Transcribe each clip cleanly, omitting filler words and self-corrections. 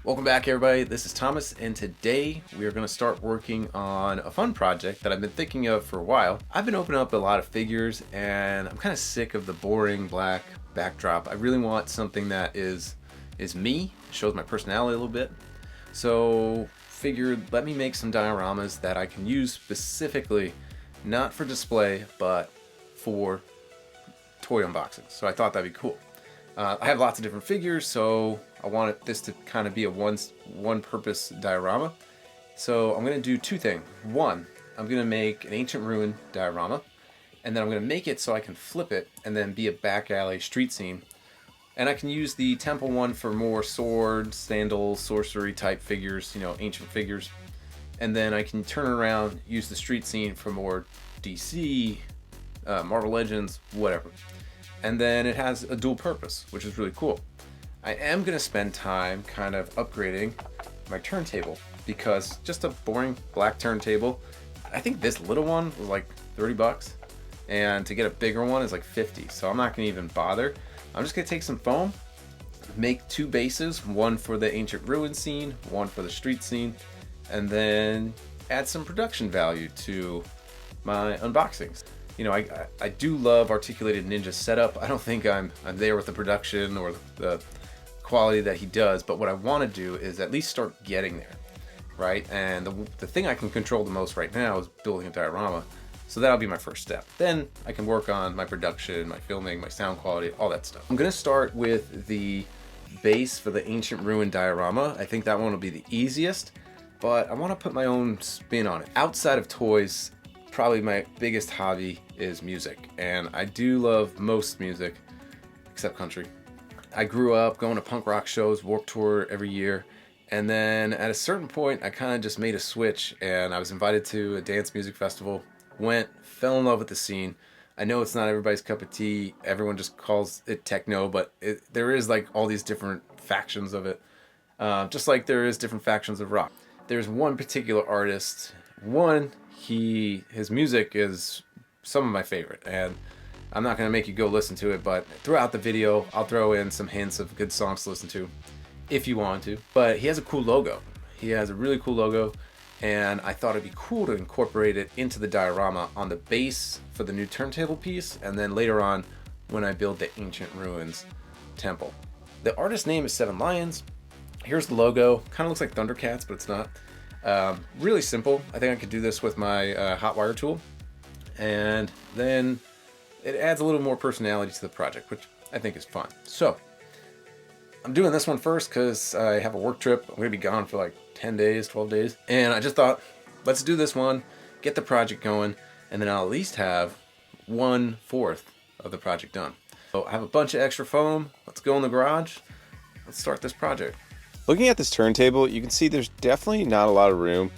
Welcome back, everybody. This is Thomas, and today we are going to start working on a fun project that I've been thinking of for a while. I've been opening up a lot of figures, and I'm kind of sick of the boring black backdrop. I really want something that is me, shows my personality a little bit. So figured, let me make some dioramas that I can use specifically, not for display, but for toy unboxings. So I thought that'd be cool. I have lots of different figures, so I wanted this to kind of be a one-purpose diorama. So I'm going to do two things. One, I'm going to make an ancient ruin diorama, and then I'm going to make it so I can flip it and then be a back alley street scene. And I can use the temple one for more sword, sandals, sorcery type figures, ancient figures. And then I can turn around, use the street scene for more DC, Marvel Legends, whatever. And then it has a dual purpose, which is really cool. I am going to spend time kind of upgrading my turntable, because just a boring black turntable, I think this little one was like 30 bucks, and to get a bigger one is like 50, so I'm not going to even bother. I'm just going to take some foam, make two bases, one for the ancient ruin scene, one for the street scene, and then add some production value to my unboxings. I do love Articulated Ninja's setup. I don't think I'm there with the production or the quality that he does, but what I want to do is at least start getting there, right? And the thing I can control the most right now is building a diorama, so that'll be my first step. Then I can work on my production, my filming, my sound quality, all that stuff. I'm going to start with the base for the Ancient Ruin diorama. I think that one will be the easiest, but I want to put my own spin on it. Outside of toys, probably my biggest hobby is music, and I do love most music except country. I grew up going to punk rock shows, Warped Tour every year, and then at a certain point I kind of just made a switch, and I was invited to a dance music festival, went, fell in love with the scene. I know it's not everybody's cup of tea, everyone just calls it techno, but there is like all these different factions of it, just like there is different factions of rock. There's one particular artist, his music is some of my favorite, and I'm not going to make you go listen to it, but throughout the video I'll throw in some hints of good songs to listen to if you want to. But he has a cool logo. He has a really cool logo, and I thought it'd be cool to incorporate it into the diorama on the base for the new turntable piece, and then later on when I build the Ancient Ruins temple. The artist's name is Seven Lions. Here's the logo. Kind of looks like Thundercats, but it's not. Really simple. I think I could do this with my hot wire tool, and then it adds a little more personality to the project, which I think is fun. So I'm doing this one first because I have a work trip. I'm going to be gone for like 10 days, 12 days, and I just thought, let's do this one, get the project going, and then I'll at least have 1/4 of the project done. So I have a bunch of extra foam. Let's go in the garage. Let's start this project. Looking at this turntable, you can see there's definitely not a lot of room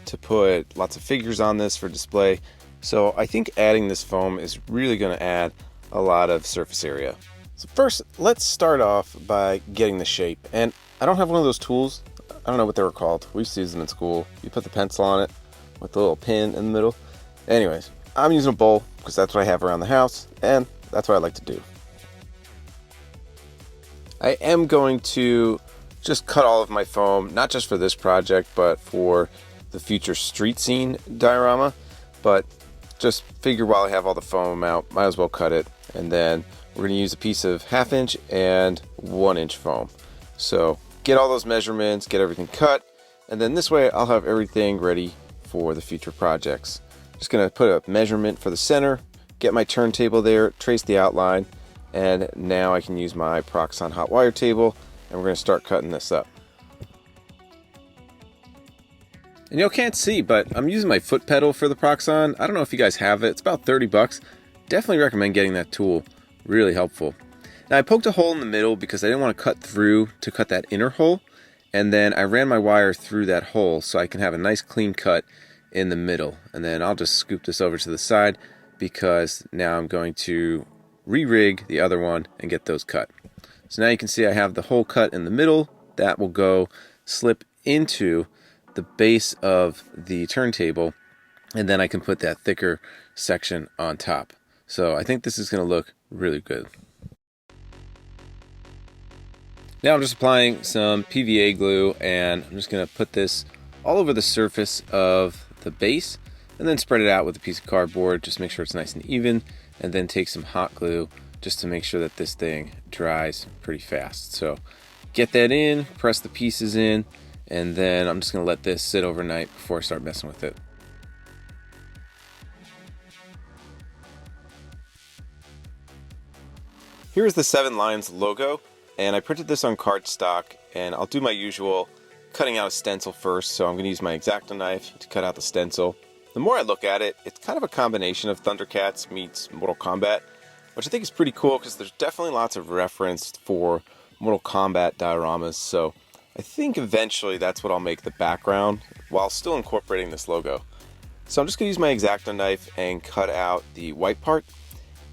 to put lots of figures on this for display. So I think adding this foam is really going to add a lot of surface area. So first, let's start off by getting the shape. And I don't have one of those tools. I don't know what they were called. We used to use them in school. You put the pencil on it with the little pin in the middle. Anyways, I'm using a bowl because that's what I have around the house, and that's what I like to do. I am going to just cut all of my foam, not just for this project, but for the future street scene diorama. But just figure while I have all the foam out, might as well cut it. And then we're going to use a piece of 1/2 inch and 1 inch foam. So get all those measurements, get everything cut, and then this way I'll have everything ready for the future projects. Just going to put a measurement for the center, get my turntable there, trace the outline, and now I can use my Proxxon hot wire table, and we're going to start cutting this up. And you can't see, but I'm using my foot pedal for the Proxxon. I don't know if you guys have it. It's about 30 bucks. Definitely recommend getting that tool. Really helpful. Now I poked a hole in the middle because I didn't want to cut through to cut that inner hole. And then I ran my wire through that hole so I can have a nice clean cut in the middle. And then I'll just scoop this over to the side because now I'm going to re-rig the other one and get those cut. So now you can see I have the hole cut in the middle. That will go slip into the base of the turntable, and then I can put that thicker section on top. So I think this is going to look really good. Now I'm just applying some PVA glue, and I'm just going to put this all over the surface of the base and then spread it out with a piece of cardboard. Just make sure it's nice and even, and then take some hot glue just to make sure that this thing dries pretty fast. So get that in, press the pieces in, and then I'm just going to let this sit overnight before I start messing with it. Here's the Seven Lions logo, and I printed this on cardstock, and I'll do my usual cutting out a stencil first. So I'm going to use my X-Acto knife to cut out the stencil. The more I look at it, it's kind of a combination of Thundercats meets Mortal Kombat, which I think is pretty cool because there's definitely lots of reference for Mortal Kombat dioramas. So I think eventually that's what I'll make the background while still incorporating this logo. So I'm just going to use my X-Acto knife and cut out the white part.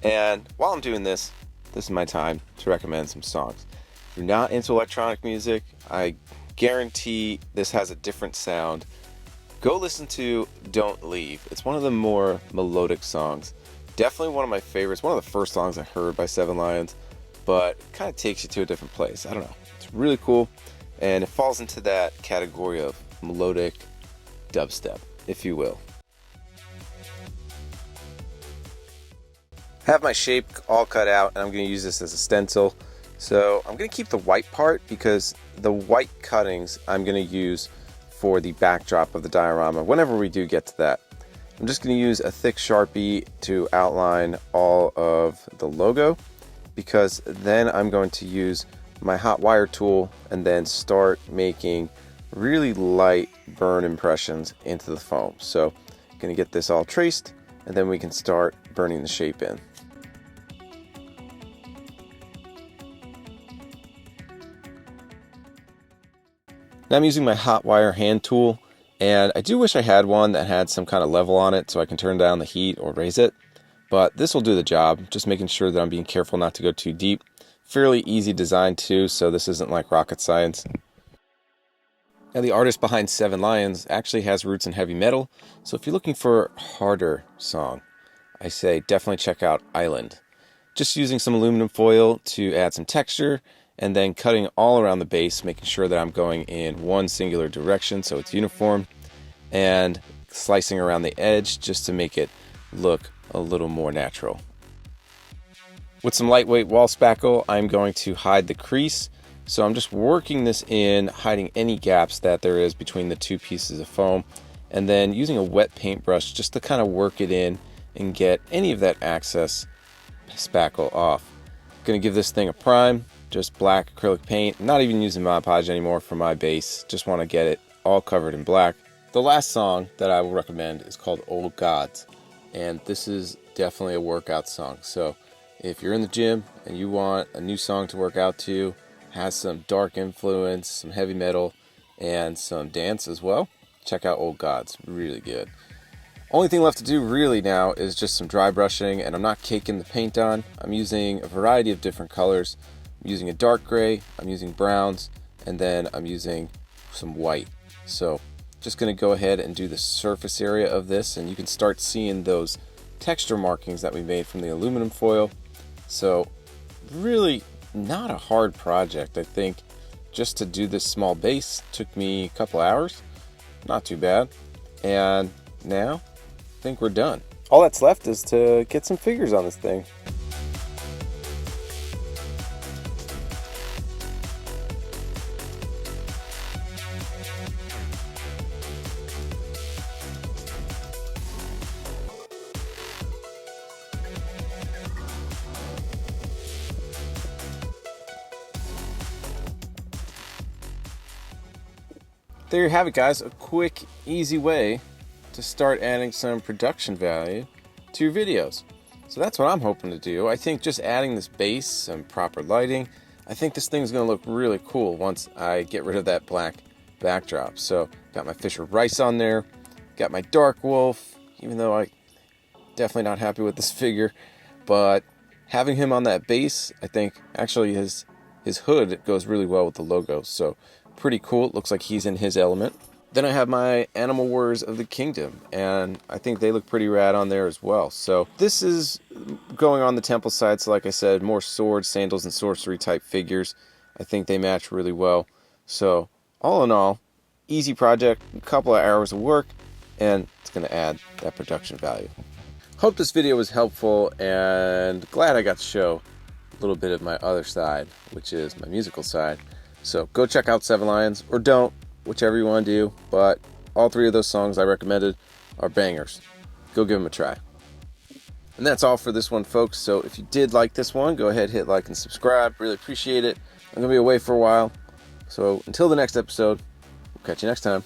And while I'm doing this, this is my time to recommend some songs. If you're not into electronic music, I guarantee this has a different sound. Go listen to Don't Leave. It's one of the more melodic songs. Definitely one of my favorites. One of the first songs I heard by Seven Lions, but it kind of takes you to a different place. I don't know. It's really cool, and it falls into that category of melodic dubstep, if you will. I have my shape all cut out, and I'm going to use this as a stencil. So I'm going to keep the white part because the white cuttings I'm going to use for the backdrop of the diorama whenever we do get to that. I'm just going to use a thick Sharpie to outline all of the logo, because then I'm going to use my hot wire tool and then start making really light burn impressions into the foam. So I'm going to get this all traced, and then we can start burning the shape in. Now I'm using my hot wire hand tool, and I do wish I had one that had some kind of level on it so I can turn down the heat or raise it, but this will do the job, just making sure that I'm being careful not to go too deep. Fairly easy design too, so this isn't like rocket science. Now the artist behind Seven Lions actually has roots in heavy metal, so if you're looking for a harder song, I say definitely check out Island. Just using some aluminum foil to add some texture, and then cutting all around the base, making sure that I'm going in one singular direction so it's uniform, and slicing around the edge just to make it look a little more natural. With some lightweight wall spackle, I'm going to hide the crease, so I'm just working this in, hiding any gaps that there is between the two pieces of foam, and then using a wet paintbrush just to kind of work it in and get any of that excess spackle off. Going to give this thing a prime. Just black acrylic paint. I'm not even using Mod Podge anymore for my base. Just want to get it all covered in black. The last song that I will recommend is called Old Gods, and this is definitely a workout song. So if you're in the gym and you want a new song to work out to, has some dark influence, some heavy metal, and some dance as well, check out Old Gods. Really good. Only thing left to do really now is just some dry brushing, and I'm not caking the paint on. I'm using a variety of different colors. I'm using a dark gray, I'm using browns, and then I'm using some white. So just going to go ahead and do the surface area of this, and you can start seeing those texture markings that we made from the aluminum foil. So really not a hard project. I think just to do this small base took me a couple hours. Not too bad. And now I think we're done. All that's left is to get some figures on this thing. There you have it, guys. A quick, easy way to start adding some production value to your videos. So that's what I'm hoping to do. I think just adding this base, some proper lighting, I think this thing's going to look really cool once I get rid of that black backdrop. So got my Fisher Rice on there, got my Dark Wolf, even though I'm definitely not happy with this figure, but having him on that base, I think actually his hood goes really well with the logo. So pretty cool. It looks like he's in his element. Then I have my Animal Warriors of the Kingdom, and I think they look pretty rad on there as well. So this is going on the temple side, so like I said, more swords, sandals, and sorcery type figures. I think they match really well. So all in all, easy project, a couple of hours of work, and it's going to add that production value. Hope this video was helpful, and glad I got to show a little bit of my other side, which is my musical side. So go check out Seven Lions, or don't, whichever you want to do, but all three of those songs I recommended are bangers. Go give them a try. And that's all for this one, folks. So if you did like this one, go ahead, hit like and subscribe. Really appreciate it. I'm going to be away for a while. So until the next episode, we'll catch you next time.